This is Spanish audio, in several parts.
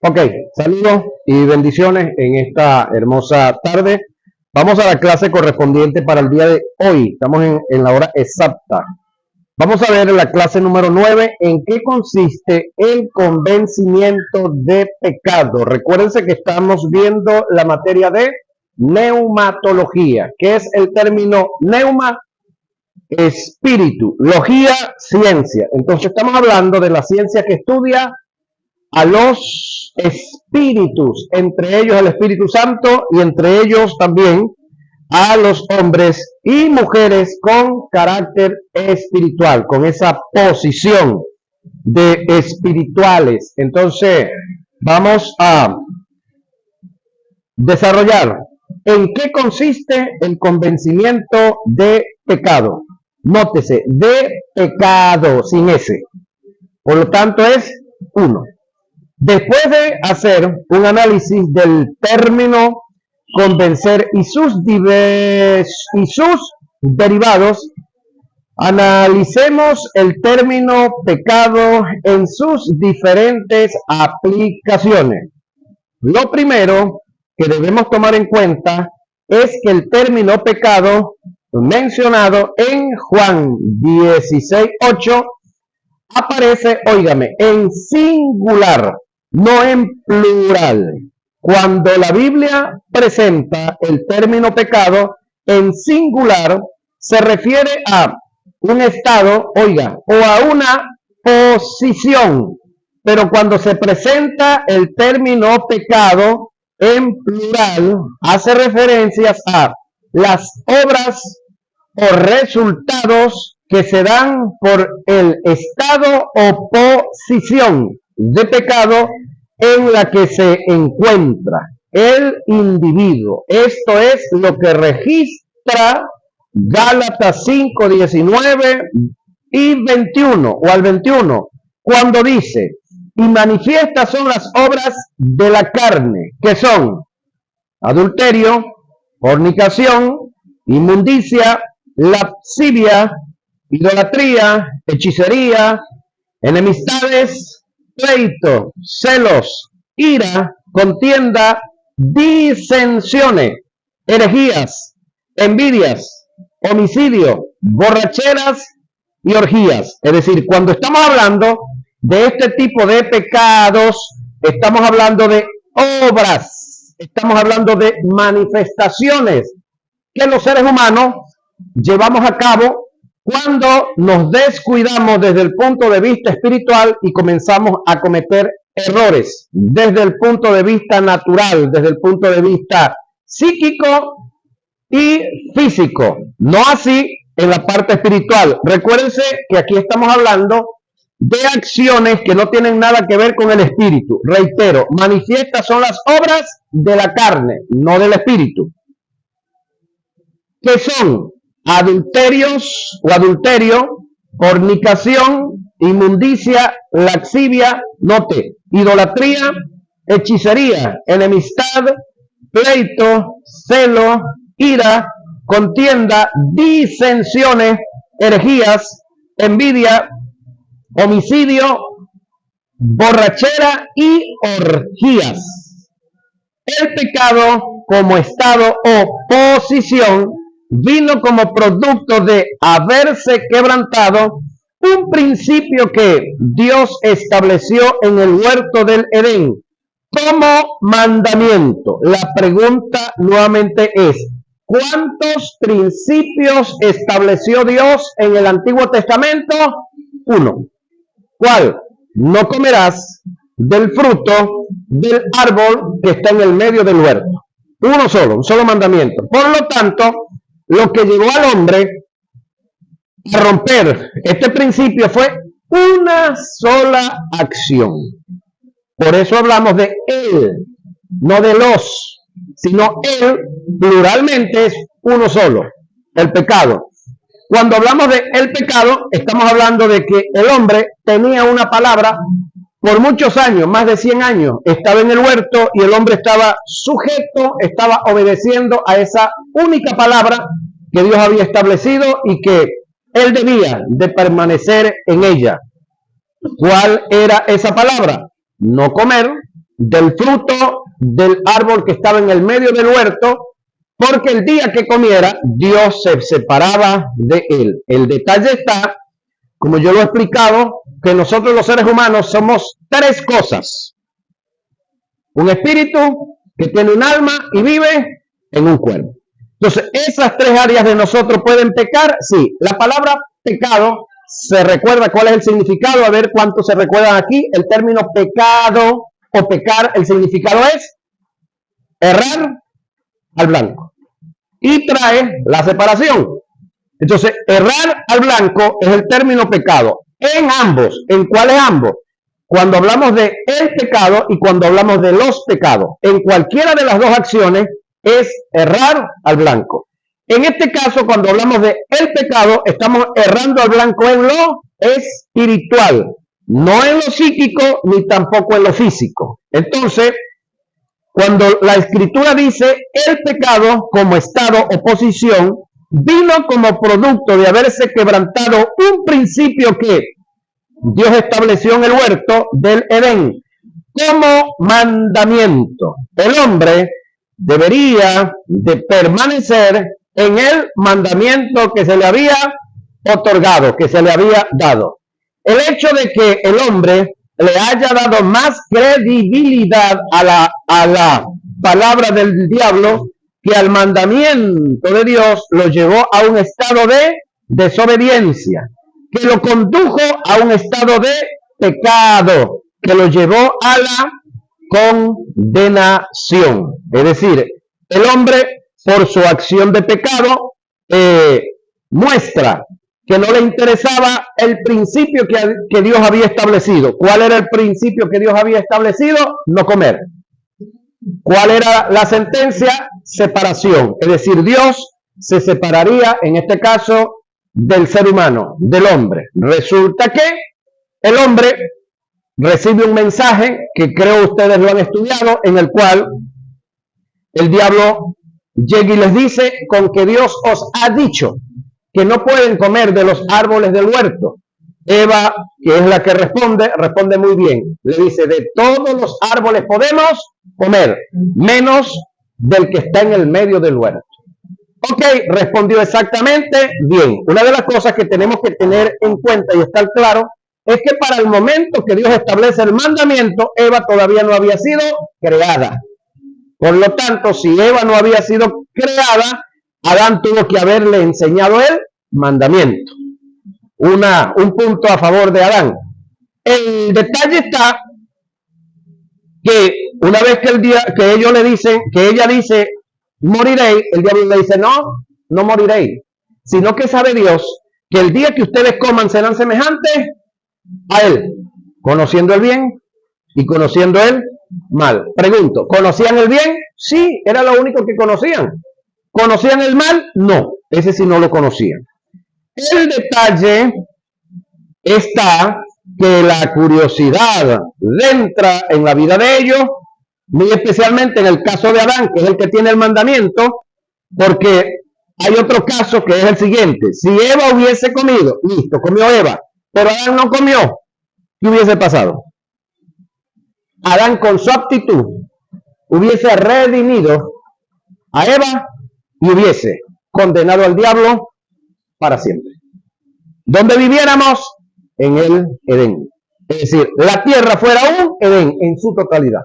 Ok, saludos y bendiciones en esta hermosa tarde. Vamos a la clase correspondiente para el día de hoy. Estamos en la hora exacta. Vamos a ver la clase número 9, en qué consiste el convencimiento de pecado. Recuérdense que estamos viendo la materia de neumatología, que es el término neuma, espíritu, logía, ciencia. Entonces estamos hablando de la ciencia que estudia a los espíritus, entre ellos el Espíritu Santo y entre ellos también a los hombres y mujeres con carácter espiritual, con esa posición de espirituales. Entonces, vamos a desarrollar en qué consiste el convencimiento de pecado. Nótese, de pecado, sin S. Por lo tanto, es 1. Después de hacer un análisis del término convencer y sus derivados, analicemos el término pecado en sus diferentes aplicaciones. Lo primero que debemos tomar en cuenta es que el término pecado mencionado en Juan 16:8 aparece, óigame, en singular, no en plural. Cuando la Biblia presenta el término pecado en singular, se refiere a un estado, oiga, o a una posición. Pero cuando se presenta el término pecado en plural, hace referencias a las obras o resultados que se dan por el estado o posición de pecado en la que se encuentra el individuo. Esto es lo que registra Gálatas 5:19 y 21 o al 21, cuando dice: y manifiestas son las obras de la carne, que son adulterio, fornicación, inmundicia, lascivia, idolatría, hechicería, enemistades, pleito, celos, ira, contienda, disensiones, herejías, envidias, homicidio, borracheras y orgías. Es decir, cuando estamos hablando de este tipo de pecados, estamos hablando de obras, estamos hablando de manifestaciones que los seres humanos llevamos a cabo cuando nos descuidamos desde el punto de vista espiritual y comenzamos a cometer errores desde el punto de vista natural, desde el punto de vista psíquico y físico, no así en la parte espiritual. Recuérdense que aquí estamos hablando de acciones que no tienen nada que ver con el espíritu. Reitero, manifiestas son las obras de la carne, no del espíritu, que son adulterios o adulterio, fornicación, inmundicia, lascivia, note, idolatría, hechicería, enemistad, pleito, celo, ira, contienda, disensiones, herejías, envidia, homicidio, borrachera y orgías. El pecado como estado o posición vino como producto de haberse quebrantado un principio que Dios estableció en el huerto del Edén como mandamiento. La pregunta nuevamente es: ¿cuántos principios estableció Dios en el Antiguo Testamento? 1. ¿Cuál? No comerás del fruto del árbol que está en el medio del huerto. Uno solo, un solo mandamiento. Por lo tanto, lo que llevó al hombre a romper este principio fue una sola acción. Por eso hablamos de él, no de los, sino él, pluralmente es uno solo, el pecado. Cuando hablamos de el pecado, estamos hablando de que el hombre tenía una palabra por muchos años, más de 100 años, estaba en el huerto y el hombre estaba sujeto, estaba obedeciendo a esa única palabra que Dios había establecido y que él debía de permanecer en ella. ¿Cuál era esa palabra? No comer del fruto del árbol que estaba en el medio del huerto, porque el día que comiera, Dios se separaba de él. El detalle está, como yo lo he explicado, que nosotros los seres humanos somos tres cosas. Un espíritu que tiene un alma y vive en un cuerpo. Entonces, esas tres áreas de nosotros pueden pecar. Sí, la palabra pecado, se recuerda cuál es el significado, a ver cuánto se recuerdan aquí. El término pecado o pecar, el significado es errar al blanco. Y trae la separación. Entonces, errar al blanco es el término pecado. En ambos, ¿en cuáles ambos? Cuando hablamos de el pecado y cuando hablamos de los pecados. En cualquiera de las dos acciones es errar al blanco. En este caso, cuando hablamos de el pecado, estamos errando al blanco en lo espiritual, no en lo psíquico ni tampoco en lo físico. Entonces, cuando la Escritura dice el pecado como estado o posición, vino como producto de haberse quebrantado un principio que Dios estableció en el huerto del Edén como mandamiento. El hombre debería de permanecer en el mandamiento que se le había otorgado, que se le había dado. El hecho de que el hombre le haya dado más credibilidad a la palabra del diablo que al mandamiento de Dios, lo llevó a un estado de desobediencia, que lo condujo a un estado de pecado, que lo llevó a la condenación. Es decir, el hombre, por su acción de pecado, muestra que no le interesaba el principio que Dios había establecido. ¿Cuál era el principio que Dios había establecido? No comer. ¿Cuál era la sentencia? Separación. Es decir, Dios se separaría, en este caso, del ser humano, del hombre. Resulta que el hombre recibe un mensaje que creo ustedes lo han estudiado, en el cual el diablo llega y les dice: con que Dios os ha dicho que no pueden comer de los árboles del huerto. Eva, que es la que responde muy bien. Le dice: de todos los árboles podemos comer, menos del que está en el medio del huerto. Ok, respondió exactamente bien. Una de las cosas que tenemos que tener en cuenta y estar claro es que para el momento que Dios establece el mandamiento, Eva todavía no había sido creada. Por lo tanto, si Eva no había sido creada, Adán tuvo que haberle enseñado el mandamiento. Un punto a favor de Adán. El detalle está que una vez que ellos le dicen, que ella dice, moriréis, el diablo le dice, no moriréis, sino que sabe Dios que el día que ustedes coman serán semejantes a él, conociendo el bien y conociendo el mal. Pregunto, ¿conocían el bien? Sí, era lo único que conocían. ¿Conocían el mal? No, ese sí no lo conocían. El detalle está que la curiosidad entra en la vida de ellos, muy especialmente en el caso de Adán, que es el que tiene el mandamiento, porque hay otro caso que es el siguiente. Si Eva hubiese comido, listo, comió Eva, pero Adán no comió, ¿qué hubiese pasado? Adán, con su actitud, hubiese redimido a Eva y hubiese condenado al diablo para siempre. ¿Dónde viviéramos? En el Edén. Es decir, la tierra fuera un Edén en su totalidad.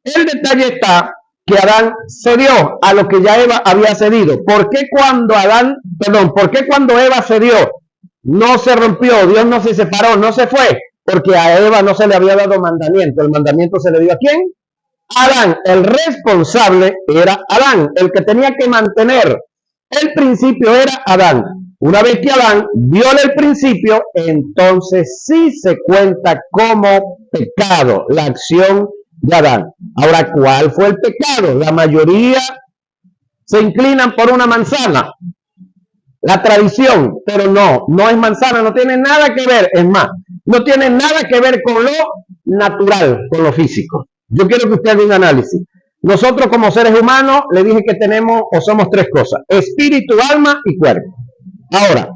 El detalle está que Adán cedió a lo que ya Eva había cedido. ¿Por qué cuando Eva cedió no se rompió, Dios no se separó, no se fue? Porque a Eva no se le había dado mandamiento. ¿El mandamiento se le dio a quién? Adán. El responsable era Adán. El que tenía que mantener el principio era Adán. Una vez que Adán viola el principio, entonces sí se cuenta como pecado la acción de Adán. Ahora, ¿cuál fue el pecado? La mayoría se inclinan por una manzana, la tradición, pero no es manzana, no tiene nada que ver, es más, no tiene nada que ver con lo natural, con lo físico. Yo quiero que usted haga un análisis. Nosotros como seres humanos, le dije que tenemos o somos tres cosas: espíritu, alma y cuerpo. Ahora,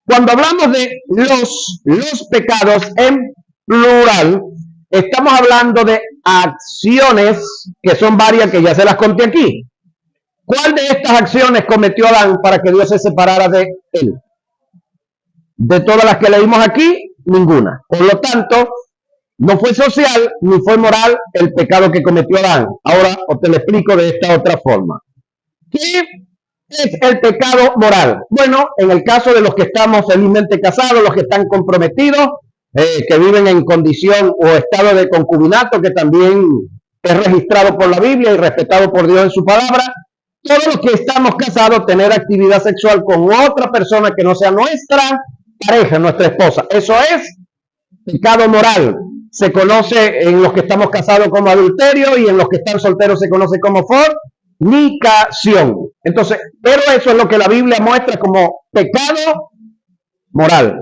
cuando hablamos de los pecados en plural, Estamos hablando de acciones que son varias, que ya se las conté aquí. ¿Cuál de estas acciones cometió Adán para que Dios se separara de él? De todas las que leímos aquí, ninguna. Por lo tanto, no fue social ni fue moral el pecado que cometió Adán. Ahora te lo explico de esta otra forma. ¿Qué es el pecado moral? Bueno, en el caso de los que estamos felizmente casados, los que están comprometidos, que viven en condición o estado de concubinato, que también es registrado por la Biblia y respetado por Dios en su palabra, todos los que estamos casados, tener actividad sexual con otra persona que no sea nuestra pareja, nuestra esposa, eso es pecado moral. Se conoce en los que estamos casados como adulterio y en los que están solteros se conoce como fornicación. Entonces, pero eso es lo que la Biblia muestra como pecado moral.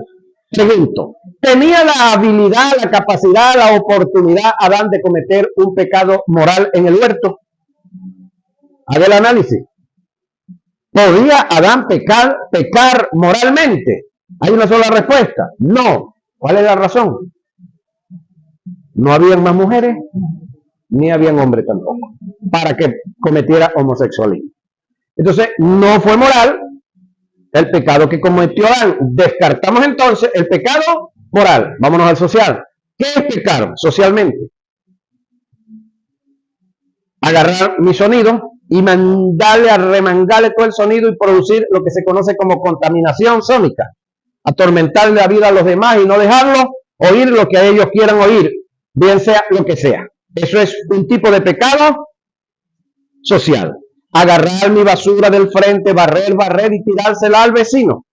Pregunto, ¿tenía la habilidad, la capacidad, la oportunidad Adán de cometer un pecado moral en el huerto? Haga el análisis. ¿Podía Adán pecar moralmente? ¿Hay una sola respuesta? No. ¿Cuál es la razón? No habían más mujeres, ni habían hombres tampoco, para que cometiera homosexualismo. Entonces, no fue moral el pecado que cometió Adán. Descartamos entonces el pecado moral. Vámonos al social. ¿Qué es pecar socialmente? Agarrar mi sonido y mandarle a remangarle todo el sonido y producir lo que se conoce como contaminación sónica. Atormentarle la vida a los demás y no dejarlos oír lo que ellos quieran oír, bien sea lo que sea. Eso es un tipo de pecado social. Agarrar mi basura del frente, barrer y tirársela al vecino.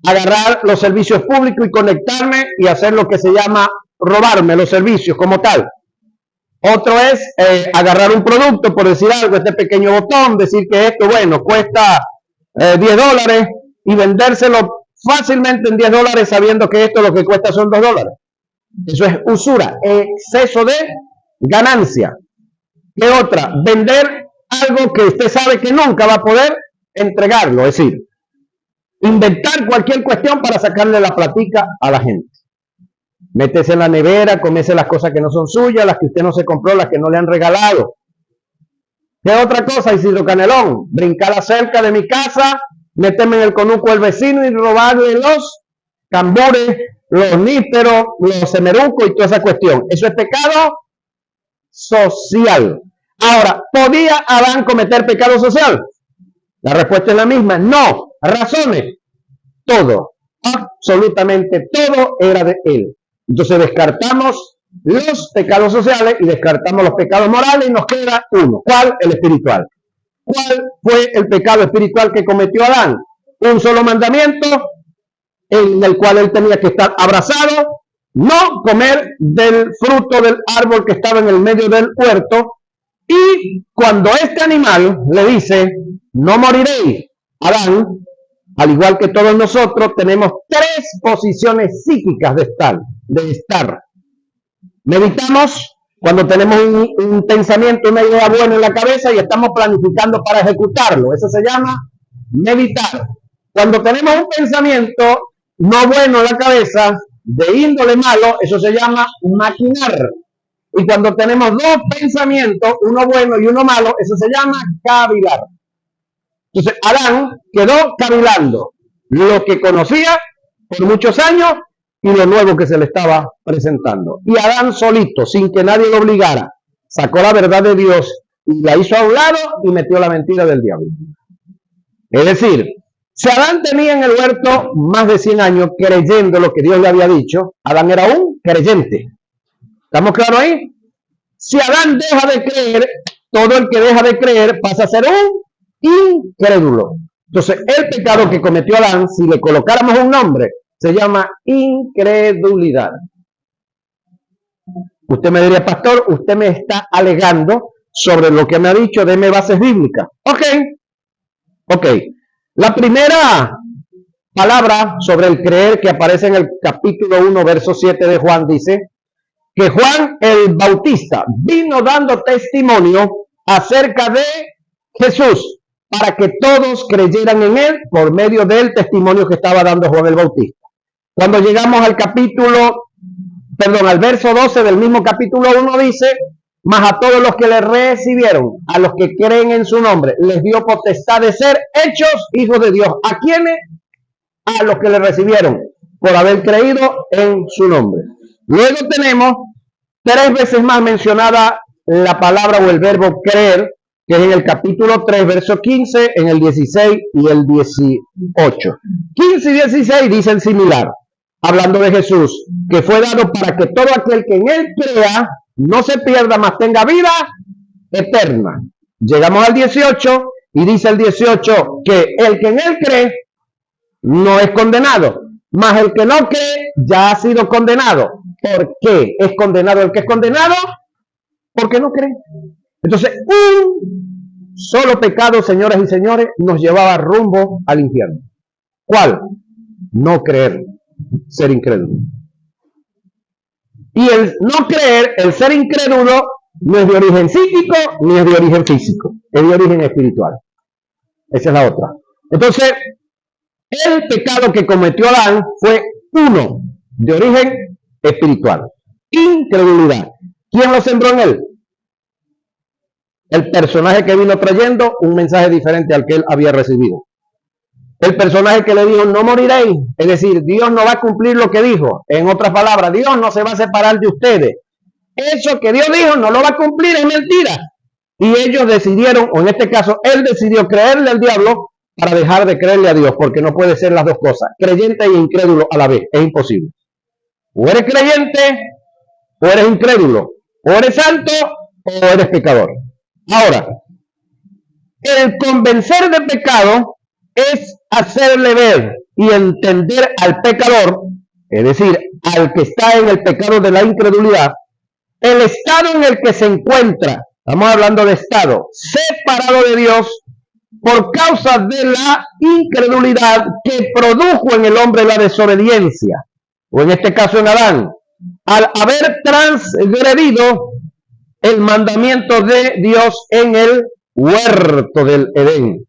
Agarrar los servicios públicos y conectarme y hacer lo que se llama robarme los servicios como tal. Otro es agarrar un producto, por decir algo, este pequeño botón, decir que esto, bueno, cuesta $10 y vendérselo fácilmente en $10 sabiendo que esto lo que cuesta son $2. Eso es usura, exceso de ganancia. ¿Qué otra? Vender algo que usted sabe que nunca va a poder entregarlo, es decir, inventar cualquier cuestión para sacarle la platica a la gente. Métese en la nevera, comese las cosas que no son suyas, las que usted no se compró, las que no le han regalado. ¿Qué otra cosa, Isidro Canelón? Brincar cerca de mi casa, meterme en el conuco del vecino y robarle los cambures, los nísperos, los semerucos y toda esa cuestión. Eso es pecado social. Ahora, ¿podía Adán cometer pecado social? La respuesta es la misma. No. Razones. Todo. Absolutamente todo era de él. Entonces descartamos los pecados sociales y descartamos los pecados morales y nos queda uno. ¿Cuál? El espiritual. ¿Cuál fue el pecado espiritual que cometió Adán? Un solo mandamiento en el cual él tenía que estar abrazado, no comer del fruto del árbol que estaba en el medio del huerto, y cuando este animal le dice, no moriréis, Adán, al igual que todos nosotros, tenemos tres posiciones psíquicas de estar. Meditamos cuando tenemos un pensamiento, una idea buena en la cabeza y estamos planificando para ejecutarlo. Eso se llama meditar. Cuando tenemos un pensamiento no bueno en la cabeza, de índole malo, eso se llama maquinar. Y cuando tenemos dos pensamientos, uno bueno y uno malo, eso se llama cavilar. Entonces, Adán quedó cavilando lo que conocía por muchos años y lo nuevo que se le estaba presentando. Y Adán solito, sin que nadie lo obligara, sacó la verdad de Dios y la hizo a un lado y metió la mentira del diablo. Es decir, si Adán tenía en el huerto más de 100 años creyendo lo que Dios le había dicho, Adán era un creyente. ¿Estamos claros ahí? Si Adán deja de creer, todo el que deja de creer pasa a ser un incrédulo. Entonces, el pecado que cometió Adán, si le colocáramos un nombre, se llama incredulidad. Usted me diría, pastor, usted me está alegando sobre lo que me ha dicho, deme bases bíblicas. Ok. La primera palabra sobre el creer que aparece en el capítulo 1, verso 7 de Juan, dice que Juan el Bautista vino dando testimonio acerca de Jesús para que todos creyeran en él por medio del testimonio que estaba dando Juan el Bautista. Cuando llegamos al capítulo perdón, al verso 12 del mismo capítulo 1 dice, mas a todos los que le recibieron, a los que creen en su nombre, les dio potestad de ser hechos hijos de Dios. ¿A quiénes? A los que le recibieron por haber creído en su nombre. Luego tenemos 3 veces más mencionada la palabra o el verbo creer, que es en el capítulo 3, verso 15, en el 16 y el 18. 15 y 16 dicen similar, hablando de Jesús, que fue dado para que todo aquel que en él crea no se pierda, mas tenga vida eterna. Llegamos al 18 y dice el 18 que el que en él cree no es condenado, mas el que no cree ya ha sido condenado. ¿Por qué es condenado el que es condenado? Porque no cree. Entonces, un solo pecado, señoras y señores, nos llevaba rumbo al infierno. ¿Cuál? No creer, ser incrédulo. Y el no creer, el ser incrédulo, no es de origen psíquico ni es de origen físico, es de origen espiritual. Esa es la otra. Entonces, el pecado que cometió Adán fue uno, de origen espiritual. Incredulidad. ¿Quién lo sembró en él? El personaje que vino trayendo un mensaje diferente al que él había recibido. El personaje que le dijo, no moriréis. Es decir, Dios no va a cumplir lo que dijo. En otras palabras, Dios no se va a separar de ustedes. Eso que Dios dijo no lo va a cumplir, es mentira. Y ellos decidieron, o en este caso, él decidió creerle al diablo para dejar de creerle a Dios, porque no puede ser las dos cosas, creyente e incrédulo a la vez, es imposible. O eres creyente, o eres incrédulo, o eres santo, o eres pecador. Ahora, el convencer de pecado es hacerle ver y entender al pecador, es decir, al que está en el pecado de la incredulidad, el estado en el que se encuentra, estamos hablando de estado, separado de Dios por causa de la incredulidad que produjo en el hombre la desobediencia, o en este caso en Adán, al haber transgredido el mandamiento de Dios en el huerto del Edén.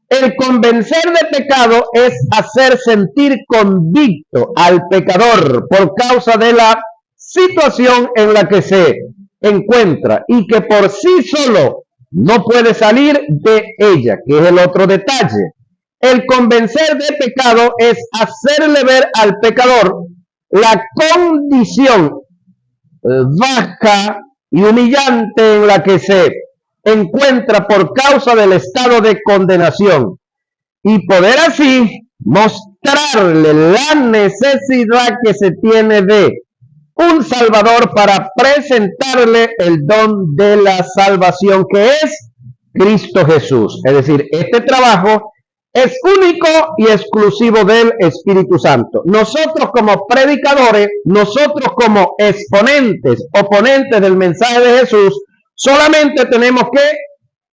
El convencer de pecado es hacer sentir convicto al pecador por causa de la situación en la que se encuentra y que por sí solo no puede salir de ella, que es el otro detalle. El convencer de pecado es hacerle ver al pecador la condición baja y humillante en la que se encuentra por causa del estado de condenación y poder así mostrarle la necesidad que se tiene de un Salvador para presentarle el don de la salvación que es Cristo Jesús. Es decir, este trabajo es único y exclusivo del Espíritu Santo. Nosotros como predicadores, nosotros como exponentes, oponentes del mensaje de Jesús, solamente tenemos que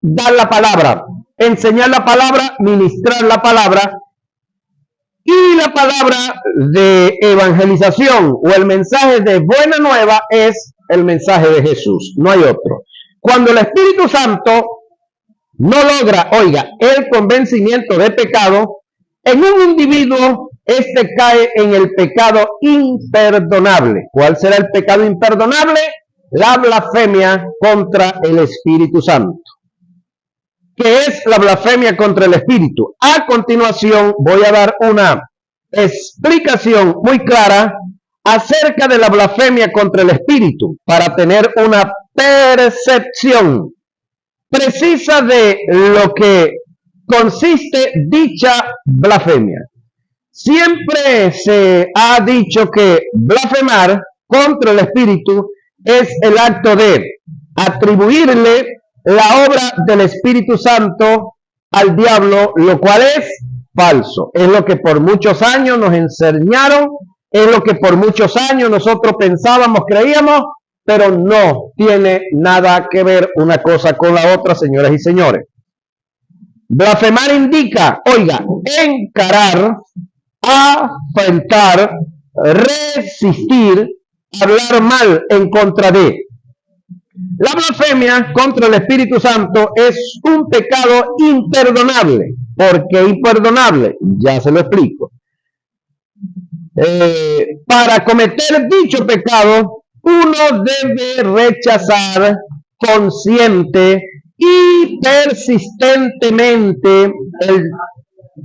dar la palabra, enseñar la palabra, ministrar la palabra, y la palabra de evangelización o el mensaje de buena nueva es el mensaje de Jesús, no hay otro. Cuando el Espíritu Santo no logra, oiga, el convencimiento de pecado, en un individuo, este cae en el pecado imperdonable. ¿Cuál será el pecado imperdonable? La blasfemia contra el Espíritu Santo. ¿Qué es la blasfemia contra el Espíritu? A continuación voy a dar una explicación muy clara acerca de la blasfemia contra el Espíritu para tener una percepción precisa de lo que consiste dicha blasfemia. Siempre se ha dicho que blasfemar contra el Espíritu es el acto de atribuirle la obra del Espíritu Santo al diablo, lo cual es falso. Es lo que por muchos años nos enseñaron, es lo que por muchos años nosotros pensábamos, creíamos, pero no tiene nada que ver una cosa con la otra, señoras y señores. Blasfemar indica, oiga, encarar, afrentar, resistir, hablar mal en contra de. La blasfemia contra el Espíritu Santo es un pecado imperdonable. ¿Por qué imperdonable? Ya se lo explico. para cometer dicho pecado, uno debe rechazar consciente y persistentemente el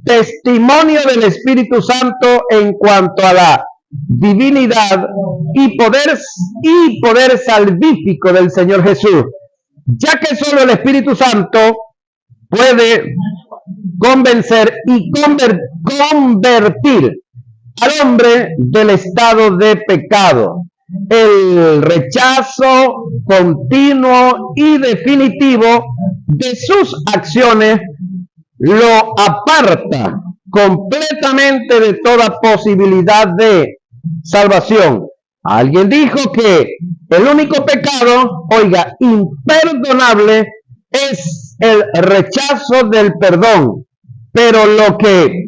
testimonio del Espíritu Santo en cuanto a la divinidad y poder salvífico del Señor Jesús, ya que solo el Espíritu Santo puede convencer y convertir al hombre del estado de pecado. El rechazo continuo y definitivo de sus acciones lo aparta completamente de toda posibilidad de salvación. Alguien dijo que el único pecado, oiga, imperdonable, es el rechazo del perdón. Pero lo que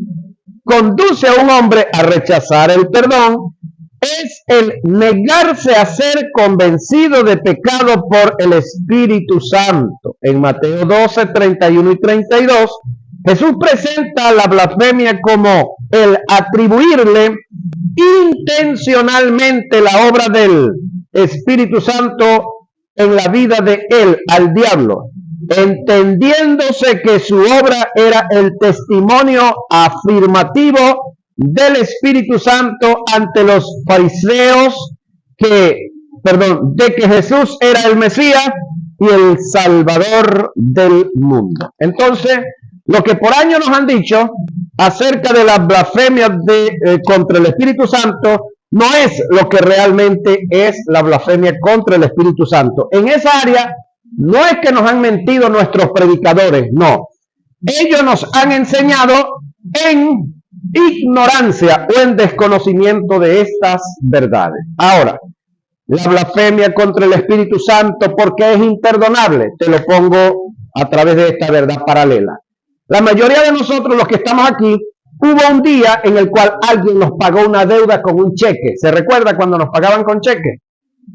conduce a un hombre a rechazar el perdón es el negarse a ser convencido de pecado por el Espíritu Santo. En Mateo 12, 31 y 32, Jesús presenta la blasfemia como el atribuirle intencionalmente la obra del Espíritu Santo en la vida de él al diablo, entendiéndose que su obra era el testimonio afirmativo del Espíritu Santo ante los fariseos de que Jesús era el Mesías y el Salvador del mundo. Entonces, lo que por años nos han dicho acerca de las blasfemias contra el Espíritu Santo no es lo que realmente es la blasfemia contra el Espíritu Santo. En esa área no es que nos han mentido nuestros predicadores, no. Ellos nos han enseñado en ignorancia o en desconocimiento de estas verdades. Ahora, la blasfemia contra el Espíritu Santo, ¿por qué es imperdonable? Te lo pongo a través de esta verdad paralela. La mayoría de nosotros, los que estamos aquí, hubo un día en el cual alguien nos pagó una deuda con un cheque. ¿Se recuerda cuando nos pagaban con cheque?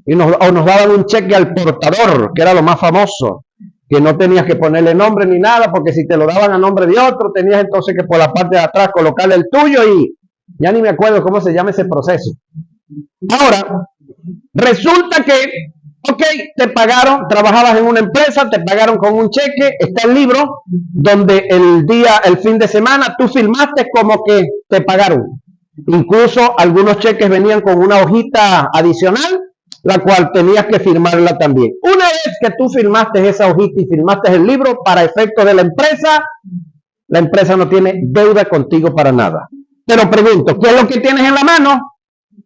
O nos daban un cheque al portador, que era lo más famoso, que no tenías que ponerle nombre ni nada, porque si te lo daban a nombre de otro, tenías entonces que por la parte de atrás colocarle el tuyo y ya ni me acuerdo cómo se llama ese proceso. Ahora, resulta que, ok, te pagaron, trabajabas en una empresa, te pagaron con un cheque, está el libro, donde el fin de semana, tú firmaste como que te pagaron. Incluso algunos cheques venían con una hojita adicional, la cual tenías que firmarla también. Una vez que tú firmaste esa hojita y firmaste el libro para efectos de la empresa no tiene deuda contigo para nada. Pero pregunto, ¿qué es lo que tienes en la mano?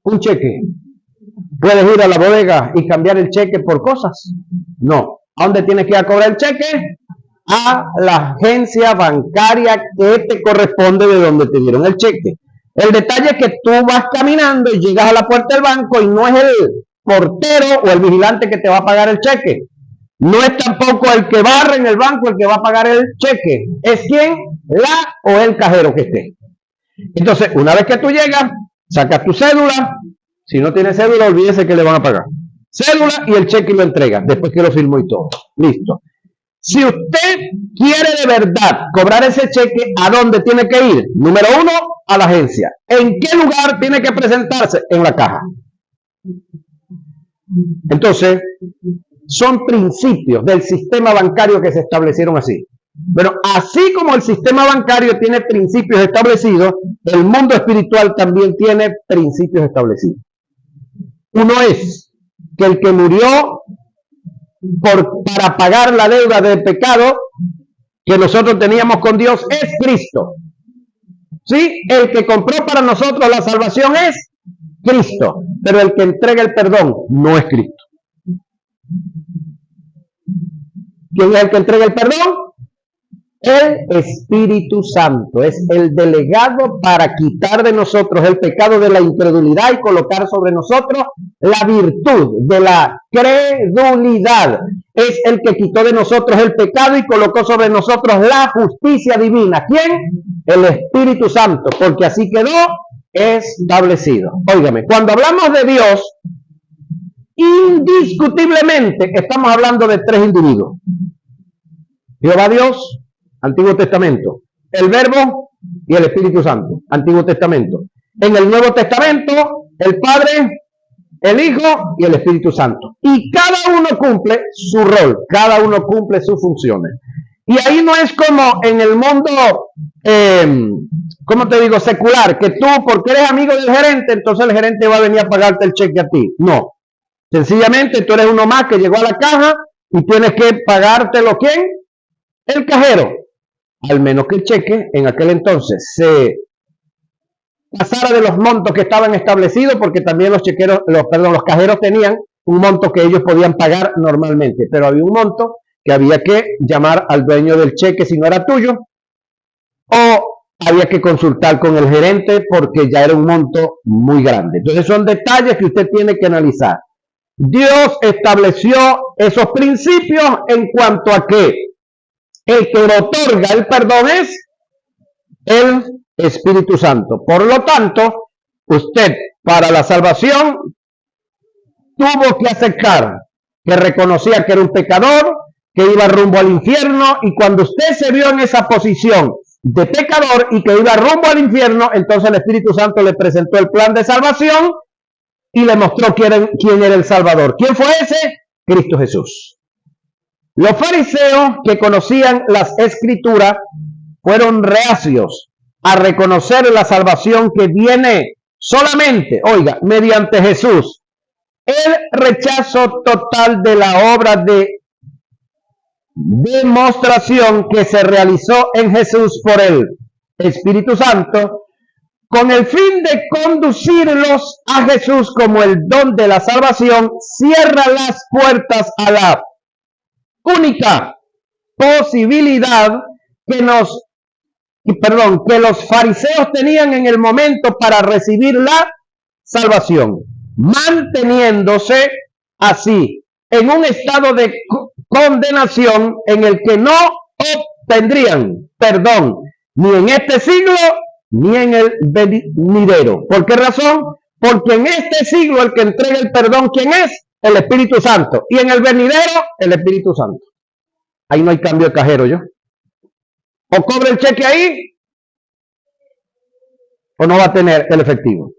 Un cheque. ¿Puedes ir a la bodega y cambiar el cheque por cosas? No. ¿A dónde tienes que ir a cobrar el cheque? A la agencia bancaria que te corresponde de donde te dieron el cheque. El detalle es que tú vas caminando y llegas a la puerta del banco y no es el portero o el vigilante que te va a pagar el cheque. No es tampoco el que barre en el banco el que va a pagar el cheque. Es quien, la o el cajero que esté. Entonces, una vez que tú llegas, sacas tu cédula. Si no tiene cédula, olvídese que le van a pagar. Cédula y el cheque lo entrega, después que lo firmó y todo. Listo. Si usted quiere de verdad cobrar ese cheque, ¿a dónde tiene que ir? Número 1, a la agencia. ¿En qué lugar tiene que presentarse? En la caja. Entonces, son principios del sistema bancario que se establecieron así. Pero así como el sistema bancario tiene principios establecidos, el mundo espiritual también tiene principios establecidos. Uno es que el que murió para pagar la deuda del pecado que nosotros teníamos con Dios es Cristo. ¿Sí? El que compró para nosotros la salvación es Cristo, pero el que entrega el perdón no es Cristo. ¿Quién es el que entrega el perdón? El Espíritu Santo es el delegado para quitar de nosotros el pecado de la incredulidad y colocar sobre nosotros la virtud de la credulidad. Es el que quitó de nosotros el pecado y colocó sobre nosotros la justicia divina. ¿Quién? El Espíritu Santo, porque así quedó establecido. Óigame, cuando hablamos de Dios, indiscutiblemente estamos hablando de tres individuos. Jehová Dios, Antiguo Testamento. El Verbo y el Espíritu Santo, Antiguo Testamento. En el Nuevo Testamento, el Padre, el Hijo y el Espíritu Santo. Y cada uno cumple su rol, cada uno cumple sus funciones. Y ahí no es como en el mundo, ¿cómo te digo? Secular, que tú, porque eres amigo del gerente, entonces el gerente va a venir a pagarte el cheque a ti. No. Sencillamente tú eres uno más que llegó a la caja y tienes que pagártelo, ¿quién? El cajero. Al menos que el cheque en aquel entonces se pasara de los montos que estaban establecidos, porque también los cajeros tenían un monto que ellos podían pagar normalmente, pero había un monto que había que llamar al dueño del cheque si no era tuyo, o había que consultar con el gerente porque ya era un monto muy grande. Entonces son detalles que usted tiene que analizar. Dios estableció esos principios en cuanto a que el que otorga el perdón es el Espíritu Santo. Por lo tanto, usted para la salvación tuvo que aceptar que reconocía que era un pecador, que iba rumbo al infierno, y cuando usted se vio en esa posición de pecador y que iba rumbo al infierno, entonces el Espíritu Santo le presentó el plan de salvación y le mostró quién era el Salvador. ¿Quién fue ese? Cristo Jesús. Los fariseos que conocían las Escrituras fueron reacios a reconocer la salvación que viene solamente, oiga, mediante Jesús. El rechazo total de la obra de demostración que se realizó en Jesús por el Espíritu Santo, con el fin de conducirlos a Jesús como el don de la salvación, cierra las puertas a la única posibilidad que los fariseos tenían en el momento para recibir la salvación, manteniéndose así en un estado de condenación en el que no obtendrían perdón ni en este siglo ni en el venidero. ¿Por qué razón? Porque en este siglo el que entrega el perdón, ¿quién es? El Espíritu Santo. Y en el venidero, el Espíritu Santo. Ahí no hay cambio de cajero, ¿yo? O cobra el cheque ahí, o no va a tener el efectivo.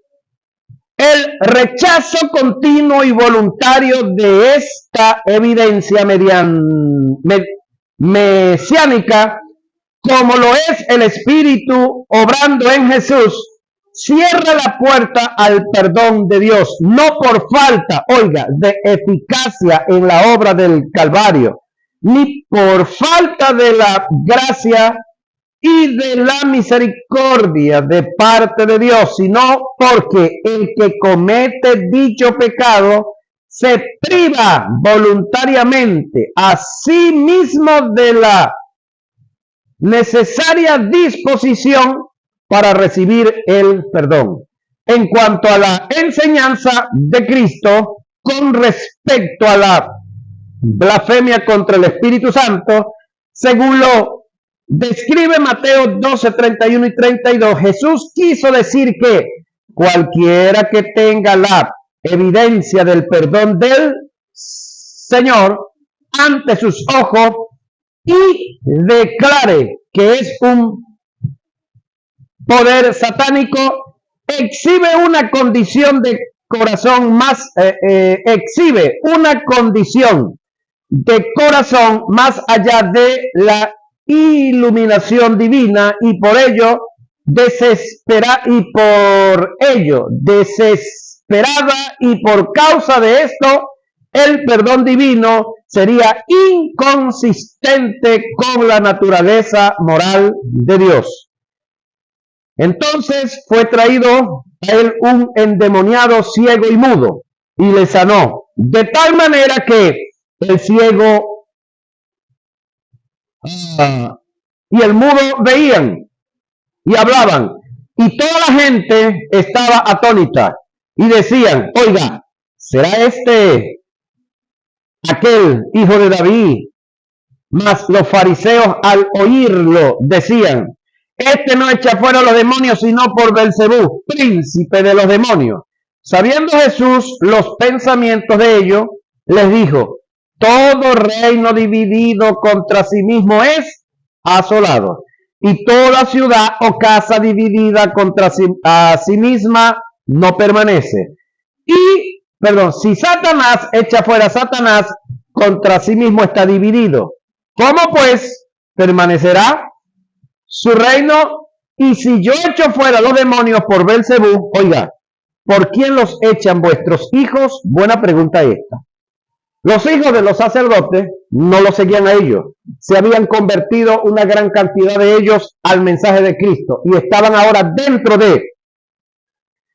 El rechazo continuo y voluntario de esta evidencia mesiánica, como lo es el Espíritu obrando en Jesús, cierra la puerta al perdón de Dios, no por falta, oiga, de eficacia en la obra del Calvario, ni por falta de la gracia y de la misericordia de parte de Dios, sino porque el que comete dicho pecado se priva voluntariamente a sí mismo de la necesaria disposición para recibir el perdón. En cuanto a la enseñanza de Cristo con respecto a la blasfemia contra el Espíritu Santo, según lo describe Mateo 12, 31 y 32, Jesús quiso decir que cualquiera que tenga la evidencia del perdón del Señor ante sus ojos y declare que es un poder satánico, exhibe una condición de corazón más, exhibe una condición de corazón más allá de la iluminación divina, y por ello desesperada y por causa de esto el perdón divino sería inconsistente con la naturaleza moral de Dios. Entonces fue traído a él un endemoniado ciego y mudo y le sanó, de tal manera que el ciego y el mudo veían y hablaban, y toda la gente estaba atónita y decían: oiga, ¿será este aquel hijo de David? Mas los fariseos al oírlo decían: este no echa fuera los demonios sino por Belcebú, príncipe de los demonios. Sabiendo Jesús los pensamientos de ellos, les dijo: todo reino dividido contra sí mismo es asolado, y toda ciudad o casa dividida contra a sí misma no permanece. Y, perdón, si Satanás echa fuera a Satanás, contra sí mismo está dividido. ¿Cómo pues permanecerá su reino? Y si yo echo fuera los demonios por Belcebú, oiga, ¿por quién los echan vuestros hijos? Buena pregunta esta. Los hijos de los sacerdotes no los seguían a ellos. Se habían convertido una gran cantidad de ellos al mensaje de Cristo y estaban ahora dentro de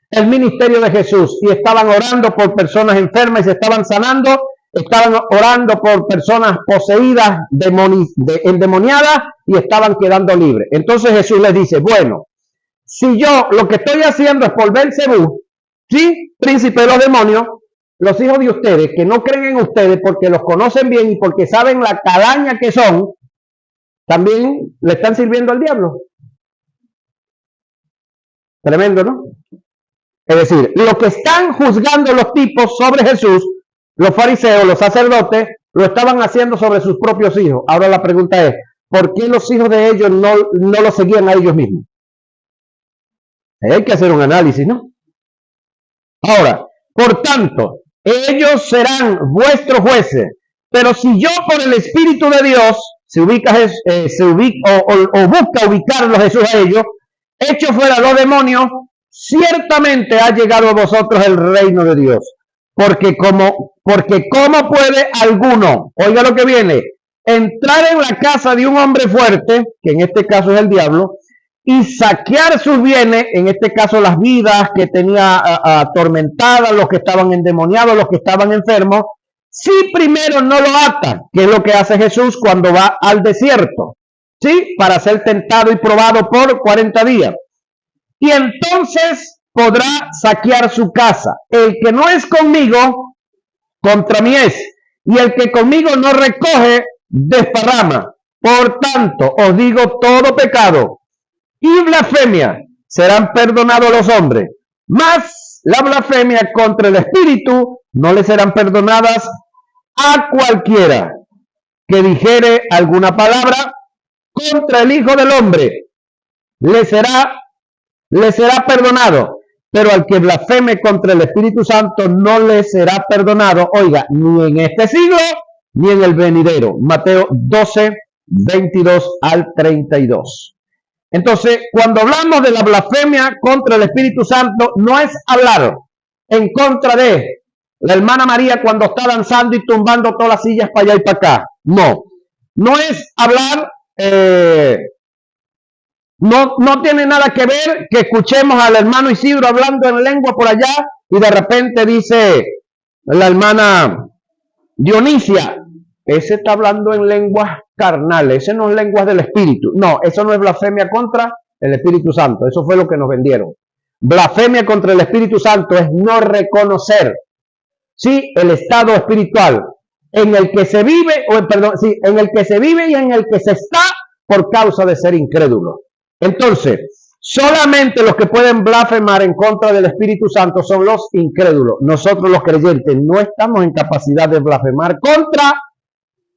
el ministerio de Jesús y estaban orando por personas enfermas y se estaban sanando, estaban orando por personas poseídas, endemoniadas y estaban quedando libres. Entonces Jesús les dice, bueno, si yo lo que estoy haciendo es por Belcebú, ¿sí? Príncipe de los demonios, los hijos de ustedes que no creen en ustedes porque los conocen bien y porque saben la calaña que son, también le están sirviendo al diablo. Tremendo, ¿no? Es decir, lo que están juzgando los tipos sobre Jesús, los fariseos, los sacerdotes, lo estaban haciendo sobre sus propios hijos. Ahora la pregunta es, ¿por qué los hijos de ellos no lo seguían a ellos mismos? Hay que hacer un análisis, ¿no? Ahora, por tanto, ellos serán vuestros jueces, pero si yo por el Espíritu de Dios busca ubicarlos Jesús a ellos, echo fuera los demonios, ciertamente ha llegado a vosotros el reino de Dios. Porque cómo puede alguno, oiga lo que viene, entrar en la casa de un hombre fuerte, que en este caso es el diablo, y saquear sus bienes, en este caso las vidas que tenía atormentadas, los que estaban endemoniados, los que estaban enfermos, si primero no lo ata, que es lo que hace Jesús cuando va al desierto, ¿sí? Para ser tentado y probado por 40 días. Y entonces podrá saquear su casa. El que no es conmigo, contra mí es. Y el que conmigo no recoge, desparrama. Por tanto, os digo, todo pecado y blasfemia serán perdonados los hombres, mas la blasfemia contra el Espíritu no le serán perdonadas a cualquiera que dijere alguna palabra contra el Hijo del Hombre, le será perdonado, pero al que blasfeme contra el Espíritu Santo no le será perdonado, oiga, ni en este siglo ni en el venidero. Mateo 12, 22 al 32. Entonces, cuando hablamos de la blasfemia contra el Espíritu Santo, no es hablar en contra de la hermana María cuando está danzando y tumbando todas las sillas para allá y para acá. No, no es hablar, no tiene nada que ver que escuchemos al hermano Isidro hablando en lengua por allá y de repente dice la hermana Dionisia, ese está hablando en lenguas carnales, ese no es lenguas del Espíritu. No, eso no es blasfemia contra el Espíritu Santo, eso fue lo que nos vendieron. Blasfemia contra el Espíritu Santo es no reconocer, sí, el estado espiritual en el que se vive, en el que se vive y en el que se está por causa de ser incrédulo. Entonces, solamente los que pueden blasfemar en contra del Espíritu Santo son los incrédulos. Nosotros los creyentes no estamos en capacidad de blasfemar contra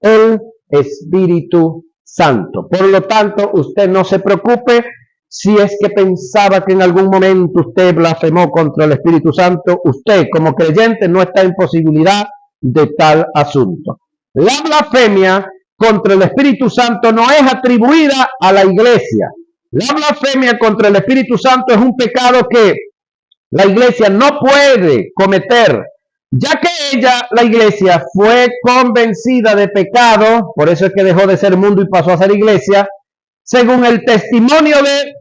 el Espíritu Santo. Por lo tanto, usted no se preocupe si es que pensaba que en algún momento usted blasfemó contra el Espíritu Santo. Usted como creyente no está en posibilidad de tal asunto. La blasfemia contra el Espíritu Santo no es atribuida a la iglesia. La blasfemia contra el Espíritu Santo es un pecado que la iglesia no puede cometer, ya que la iglesia, fue convencida de pecado, por eso es que dejó de ser mundo y pasó a ser iglesia, según el testimonio de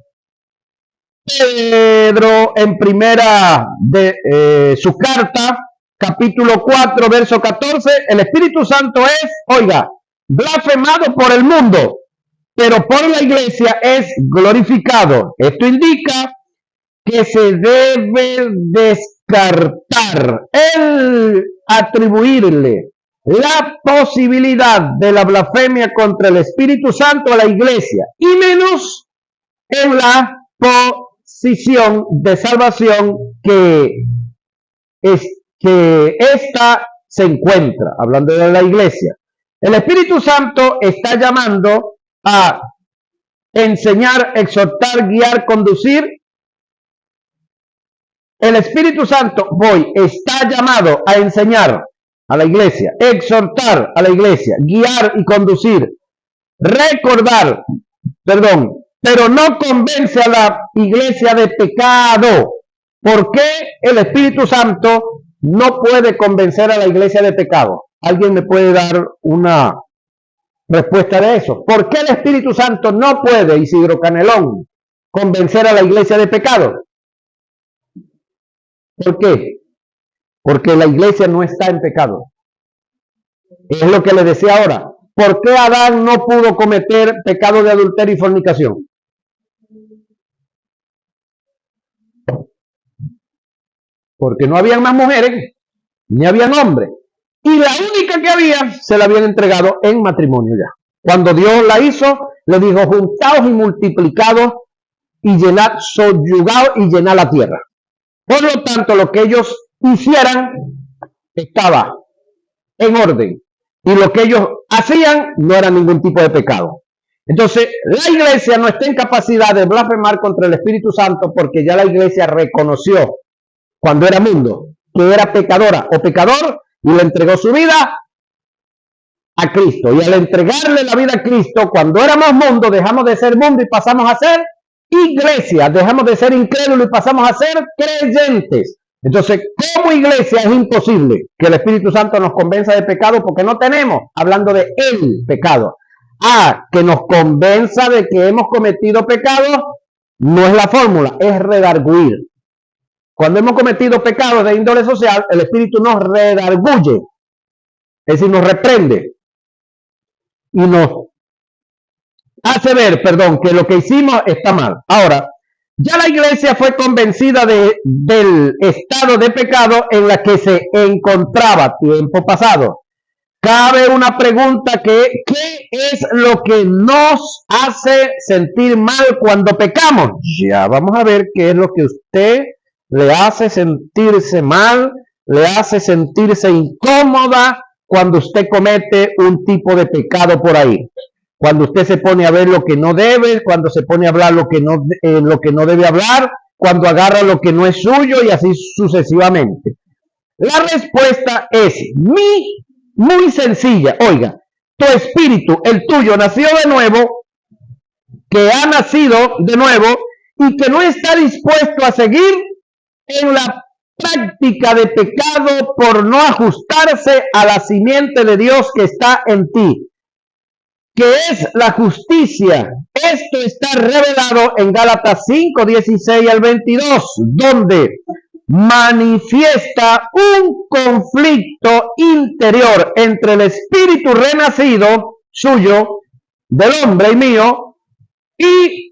Pedro en primera de su carta, capítulo 4, verso 14, el Espíritu Santo es, oiga, blasfemado por el mundo, pero por la iglesia es glorificado. Esto indica que se debe descartar el atribuirle la posibilidad de la blasfemia contra el Espíritu Santo a la iglesia, y menos en la posición de salvación que ésta se encuentra, hablando de la iglesia. El Espíritu Santo está llamando a enseñar, exhortar, guiar, conducir. El Espíritu Santo hoy está llamado a enseñar a la iglesia, exhortar a la iglesia, guiar y conducir, recordar, pero no convence a la iglesia de pecado. ¿Por qué el Espíritu Santo no puede convencer a la iglesia de pecado? ¿Alguien me puede dar una respuesta de eso? ¿Por qué el Espíritu Santo no puede, Isidro Canelón, convencer a la iglesia de pecado? ¿Por qué? Porque la iglesia no está en pecado. Es lo que le decía ahora. ¿Por qué Adán no pudo cometer pecado de adulterio y fornicación? Porque no habían más mujeres, ni habían hombres. Y la única que había, se la habían entregado en matrimonio ya. Cuando Dios la hizo, le dijo, juntaos y multiplicados y llenad, soyugaos y llenad la tierra. Por lo tanto, lo que ellos hicieran estaba en orden. Y lo que ellos hacían no era ningún tipo de pecado. Entonces, la iglesia no está en capacidad de blasfemar contra el Espíritu Santo porque ya la iglesia reconoció cuando era mundo que era pecadora o pecador y le entregó su vida a Cristo. Y al entregarle la vida a Cristo, cuando éramos mundo, dejamos de ser mundo y pasamos a ser iglesia. Dejamos de ser incrédulos y pasamos a ser creyentes. Entonces, como iglesia es imposible que el Espíritu Santo nos convenza de pecado porque no tenemos, hablando de el pecado. Que nos convenza de que hemos cometido pecado no es la fórmula, es redarguir. Cuando hemos cometido pecados de índole social, el Espíritu nos redarguye, es decir, nos reprende y nos hace ver, que lo que hicimos está mal. Ahora, ya la iglesia fue convencida del estado de pecado en la que se encontraba tiempo pasado. Cabe una pregunta ¿qué es lo que nos hace sentir mal cuando pecamos? Ya vamos a ver qué es lo que usted le hace sentirse mal, le hace sentirse incómoda cuando usted comete un tipo de pecado por ahí. Cuando usted se pone a ver lo que no debe, cuando se pone a hablar lo que no debe hablar, cuando agarra lo que no es suyo y así sucesivamente. La respuesta es muy sencilla. Oiga, tu espíritu, el tuyo, nació de nuevo, que ha nacido de nuevo y que no está dispuesto a seguir en la práctica de pecado por no ajustarse a la simiente de Dios que está en ti, que es la justicia. Esto está revelado en Gálatas 5, 16 al 22, donde manifiesta un conflicto interior entre el espíritu renacido suyo, del hombre y mío, y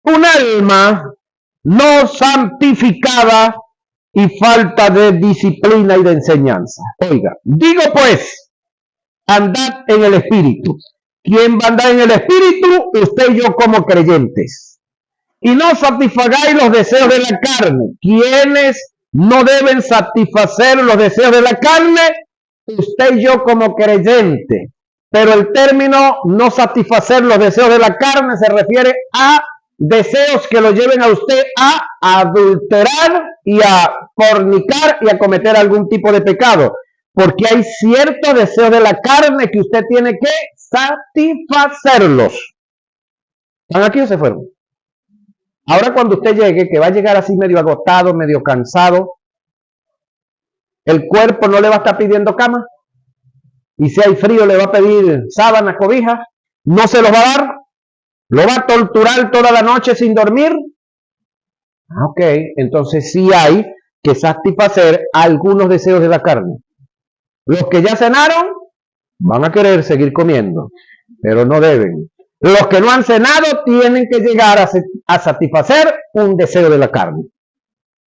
un alma no santificada y falta de disciplina y de enseñanza. Oiga, digo pues, andad en el espíritu. ¿Quién va a andar en el espíritu? Usted y yo como creyentes. Y no satisfagáis los deseos de la carne. ¿Quiénes no deben satisfacer los deseos de la carne? Usted y yo como creyentes. Pero el término no satisfacer los deseos de la carne se refiere a deseos que lo lleven a usted a adulterar y a fornicar y a cometer algún tipo de pecado. Porque hay ciertos deseos de la carne que usted tiene que satisfacerlos. ¿Están aquí o se fueron? Ahora cuando usted llegue, que va a llegar así medio agotado, medio cansado, el cuerpo no le va a estar pidiendo cama. Y si hay frío le va a pedir sábanas, cobijas. No se los va a dar. Lo va a torturar toda la noche sin dormir. Ok, entonces sí hay que satisfacer algunos deseos de la carne. Los que ya cenaron van a querer seguir comiendo, pero no deben. Los que no han cenado tienen que llegar a satisfacer un deseo de la carne.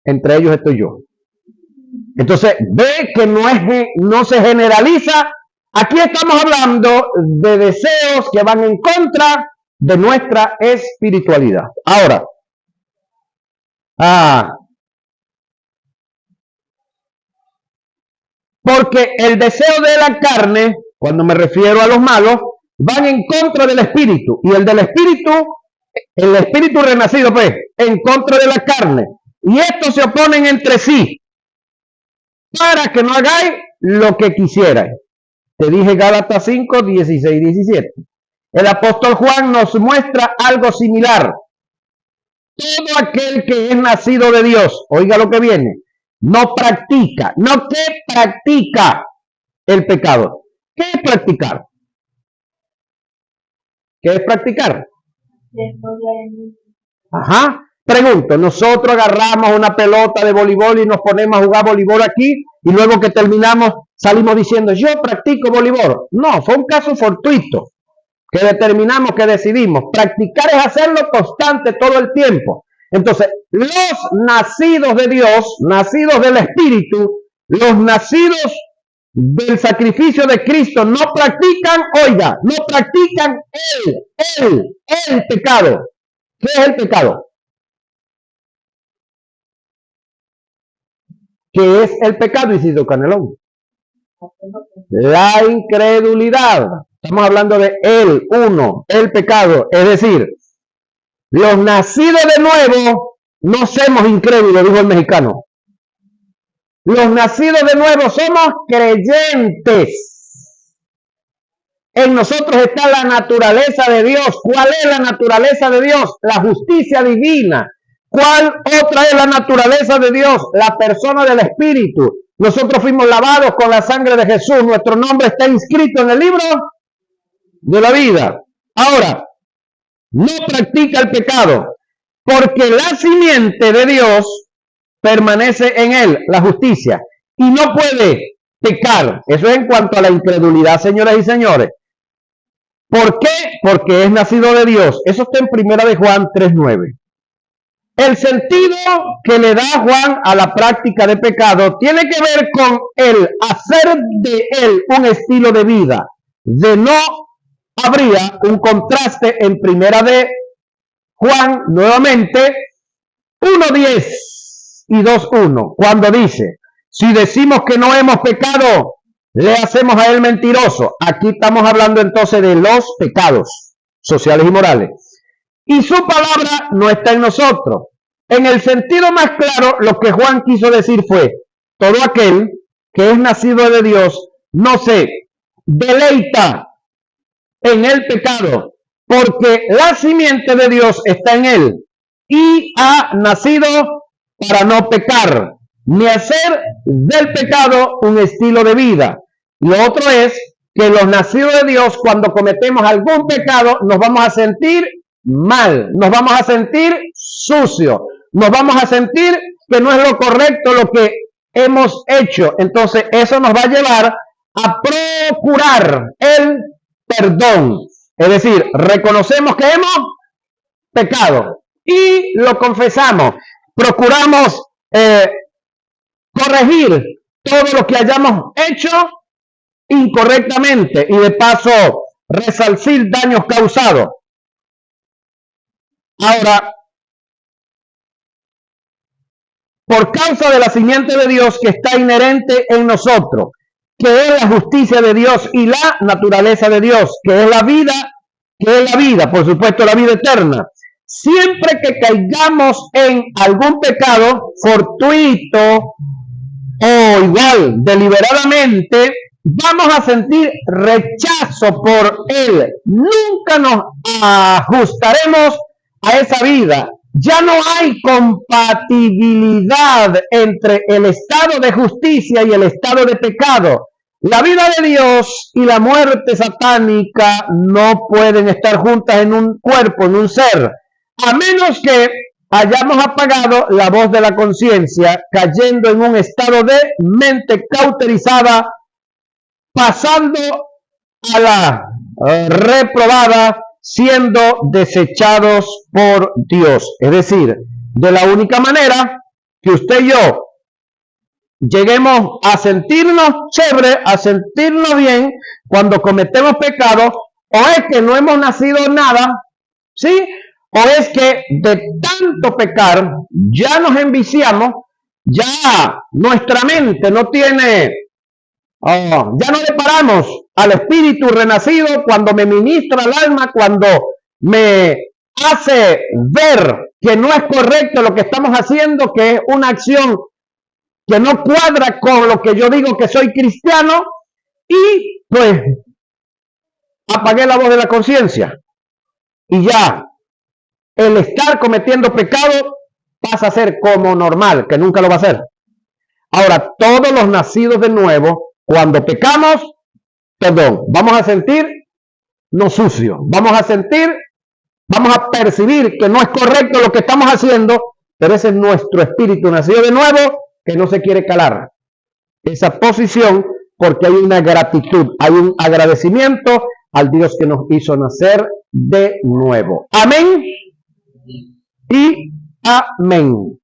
Entre ellos estoy yo. Entonces, ve que no se generaliza. Aquí estamos hablando de deseos que van en contra de nuestra espiritualidad. Ahora, porque el deseo de la carne, cuando me refiero a los malos, van en contra del espíritu. Y el del espíritu el espíritu renacido, pues, en contra de la carne. Y estos se oponen entre sí para que no hagáis lo que quisierais. Te dije Gálatas 5, 16, 17. El apóstol Juan nos muestra algo similar. Todo aquel que es nacido de Dios, oiga lo que viene, no practica, no que practica el pecado. ¿Qué es practicar? ¿Qué es practicar? Ajá. Pregunto, nosotros agarramos una pelota de voleibol y nos ponemos a jugar voleibol aquí y luego que terminamos salimos diciendo, yo practico voleibol. No, fue un caso fortuito que determinamos, que decidimos. Practicar es hacerlo constante todo el tiempo. Entonces, los nacidos de Dios, nacidos del Espíritu, los nacidos del sacrificio de Cristo, no practican, oiga, no practican el pecado. ¿Qué es el pecado? ¿Qué es el pecado, Isidro Canelón? La incredulidad. Estamos hablando de el pecado. Es decir, los nacidos de nuevo no somos incrédulos, dijo el mexicano. Los nacidos de nuevo somos creyentes. En nosotros está la naturaleza de Dios. ¿Cuál es la naturaleza de Dios? La justicia divina. ¿Cuál otra es la naturaleza de Dios? La persona del Espíritu. Nosotros fuimos lavados con la sangre de Jesús. Nuestro nombre está inscrito en el libro de la vida. Ahora, no practica el pecado, porque la simiente de Dios permanece en él, la justicia, y no puede pecar. Eso es en cuanto a la incredulidad, señoras y señores. ¿Por qué? Porque es nacido de Dios. Eso está en 1 de Juan 3:9. El sentido que le da Juan a la práctica de pecado tiene que ver con el hacer de él un estilo de vida. De no habría un contraste en 1 de Juan, nuevamente, 1:10 y 2:1, cuando dice, si decimos que no hemos pecado, le hacemos a él mentiroso. Aquí estamos hablando entonces de los pecados sociales y morales. Y su palabra no está en nosotros. En el sentido más claro, lo que Juan quiso decir fue, todo aquel que es nacido de Dios no se deleita en el pecado, porque la simiente de Dios está en él y ha nacido para no pecar, ni hacer del pecado un estilo de vida. Lo otro es que los nacidos de Dios, cuando cometemos algún pecado, nos vamos a sentir mal, nos vamos a sentir sucios, nos vamos a sentir que no es lo correcto lo que hemos hecho. Entonces eso nos va a llevar a procurar el perdón. Es decir, reconocemos que hemos pecado y lo confesamos. Procuramos corregir todo lo que hayamos hecho incorrectamente y de paso resarcir daños causados. Ahora, por causa de la simiente de Dios que está inherente en nosotros, que es la justicia de Dios y la naturaleza de Dios, que es la vida, por supuesto la vida eterna. Siempre que caigamos en algún pecado fortuito o igual deliberadamente, vamos a sentir rechazo por él. Nunca nos ajustaremos a esa vida. Ya no hay compatibilidad entre el estado de justicia y el estado de pecado. La vida de Dios y la muerte satánica no pueden estar juntas en un cuerpo, en un ser, a menos que hayamos apagado la voz de la conciencia, cayendo en un estado de mente cauterizada, pasando a la reprobada, siendo desechados por Dios. Es decir, de la única manera que usted y yo lleguemos a sentirnos chévere, a sentirnos bien cuando cometemos pecado, o es que no hemos nacido nada, ¿sí? O es que de tanto pecar ya nos enviciamos, ya nuestra mente no tiene, ya no le paramos al espíritu renacido cuando me ministra el alma, cuando me hace ver que no es correcto lo que estamos haciendo, que es una acción que no cuadra con lo que yo digo que soy cristiano, y pues apagué la voz de la conciencia. Y ya el estar cometiendo pecado pasa a ser como normal, que nunca lo va a hacer. Ahora, todos los nacidos de nuevo, cuando pecamos, vamos a sentirnos sucios, vamos a percibir que no es correcto lo que estamos haciendo, pero ese es nuestro espíritu nacido de nuevo que no se quiere calar esa posición, porque hay una gratitud, hay un agradecimiento al Dios que nos hizo nacer de nuevo. Amén y amén.